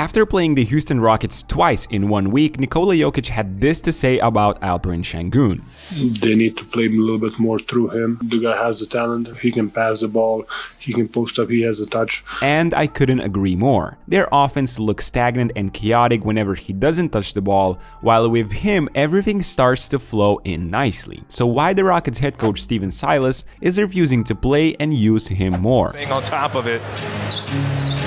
After playing the Houston Rockets twice in 1 week, Nikola Jokic had this to say about Alperen Sengun. They need to play a little bit more through him. The guy has the talent. He can pass the ball. He can post up. He has the touch. And I couldn't agree more. Their offense looks stagnant and chaotic whenever he doesn't touch the ball, while with him, everything starts to flow in nicely. So why the Rockets head coach Stephen Silas is refusing to play and use him more. Being on top of it.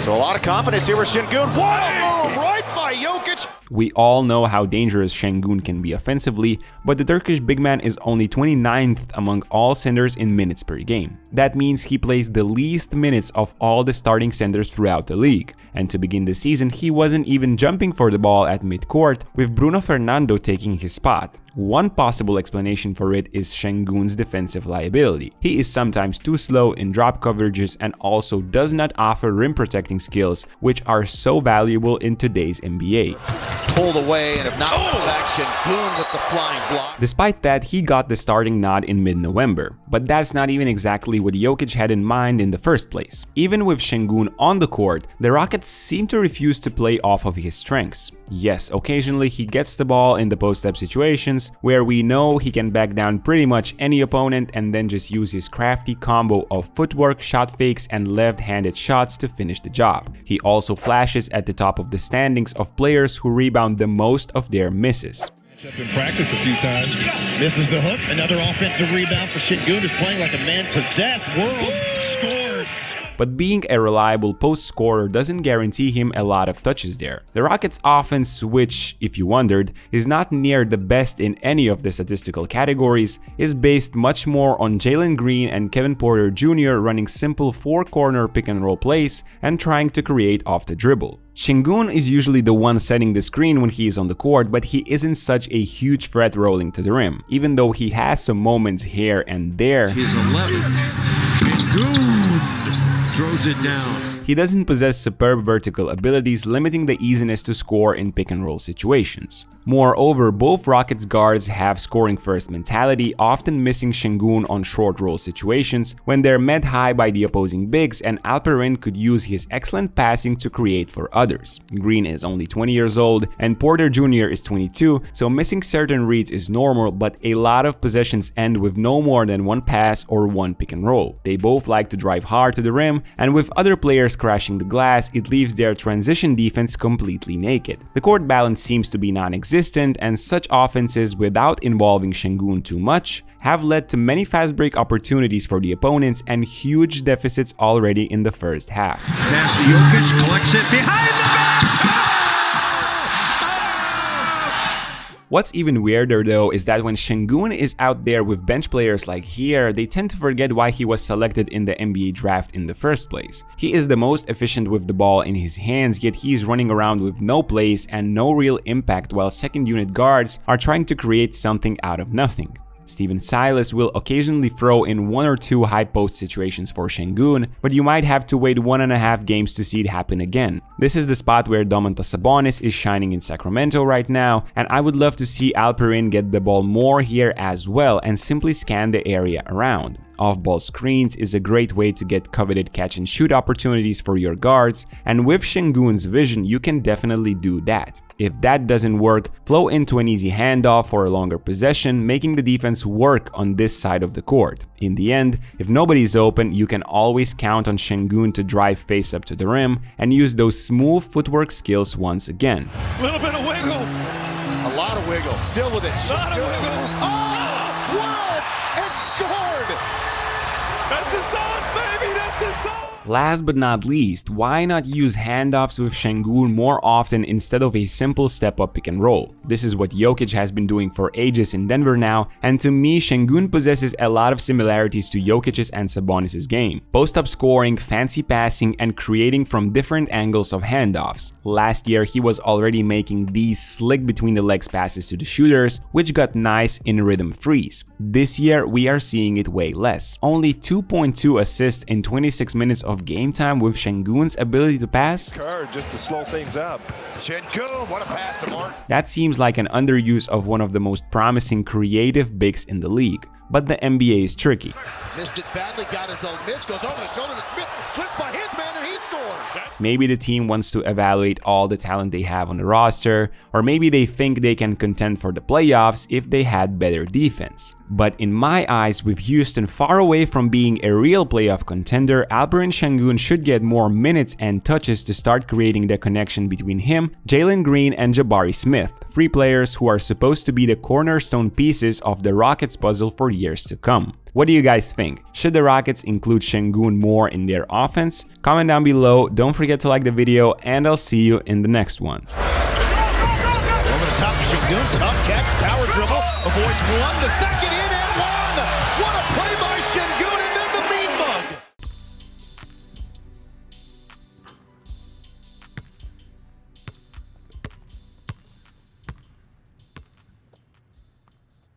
So a lot of confidence here with Sengun. What a move right by Jokic! We all know how dangerous Sengun can be offensively, but the Turkish big man is only 29th among all centers in minutes per game. That means he plays the least minutes of all the starting centers throughout the league. And to begin the season, he wasn't even jumping for the ball at midcourt, with Bruno Fernando taking his spot. One possible explanation for it is Sengun's defensive liability. He is sometimes too slow in drop coverages and also does not offer rim protecting skills, which are so valuable in today's NBA. Pulled away and if not protection, Boone with the flying block. Despite that, he got the starting nod in mid-November, but that's not even exactly what Jokic had in mind in the first place. Even with Sengun on the court, the Rockets seem to refuse to play off of his strengths. Yes, occasionally he gets the ball in the post-up situations, where we know he can back down pretty much any opponent and then just use his crafty combo of footwork, shot fakes, and left-handed shots to finish the job. He also flashes at the top of the standings of players who rebound the most of their misses. In practice a few times. Misses the hook. Another offensive rebound for Sengun, who's playing like a man possessed. Whirls, scores. But being a reliable post scorer doesn't guarantee him a lot of touches there. The Rockets' offense, which, if you wondered, is not near the best in any of the statistical categories, is based much more on Jalen Green and Kevin Porter Jr. running simple four-corner pick-and-roll plays and trying to create off the dribble. Sengun is usually the one setting the screen when he is on the court, but he isn't such a huge threat rolling to the rim, even though he has some moments here and there. He's 11. Sengun throws it down. He doesn't possess superb vertical abilities, limiting the easiness to score in pick-and-roll situations. Moreover, both Rockets guards have scoring-first mentality, often missing Sengun on short roll situations when they're met high by the opposing bigs, and Alperen could use his excellent passing to create for others. Green is only 20 years old, and Porter Jr. is 22, so missing certain reads is normal, but a lot of possessions end with no more than one pass or one pick-and-roll. They both like to drive hard to the rim, and with other players crashing the glass, it leaves their transition defense completely naked. The court balance seems to be non-existent, and such offenses without involving Sengun too much have led to many fast break opportunities for the opponents and huge deficits already in the first half. Pass to Jokic, collects it behind the back. What's even weirder though is that when Sengun is out there with bench players like here, they tend to forget why he was selected in the NBA draft in the first place. He is the most efficient with the ball in his hands, yet he is running around with no plays and no real impact, while second unit guards are trying to create something out of nothing. Stephen Silas will occasionally throw in 1 or 2 high post situations for Sengun, but you might have to wait 1.5 games to see it happen again. This is the spot where Domantas Sabonis is shining in Sacramento right now, and I would love to see Alperen get the ball more here as well and simply scan the area around. Off-ball screens is a great way to get coveted catch-and-shoot opportunities for your guards, and with Sengun's vision, you can definitely do that. If that doesn't work, flow into an easy handoff for a longer possession, making the defense work on this side of the court. In the end, if nobody's open, you can always count on Sengun to drive face up to the rim and use those smooth footwork skills once again. A little bit of wiggle. A lot of wiggle. Still with it. A lot of wiggle. Oh! Wow! It's scored! That's the sauce, baby! That's the sauce! Last but not least, why not use handoffs with Sengun more often instead of a simple step-up pick and roll? This is what Jokic has been doing for ages in Denver now, and to me, Sengun possesses a lot of similarities to Jokic's and Sabonis' game. Post-up scoring, fancy passing, and creating from different angles of handoffs. Last year, he was already making these slick between the legs passes to the shooters, which got nice in rhythm threes. This year, we are seeing it way less. Only 2.2 assists in 26 minutes of game time with Sengun's ability to pass? Just to slow things up. Sengun, what a pass to Mark. That seems like an underuse of one of the most promising creative bigs in the league. But the NBA is tricky. Missed it badly, got his own miss, goes over the shoulder to Smith, slips by his man, and he scores. Maybe the team wants to evaluate all the talent they have on the roster, or maybe they think they can contend for the playoffs if they had better defense. But in my eyes, with Houston far away from being a real playoff contender, Alperen Sengun should get more minutes and touches to start creating the connection between him, Jalen Green, and Jabari Smith, three players who are supposed to be the cornerstone pieces of the Rockets puzzle for years to come. What do you guys think? Should the Rockets include Sengun more in their offense? Comment down below, don't forget to like the video, and I'll see you in the next one. Over the top, Sengun, tough catch, power dribble, avoids one, the second.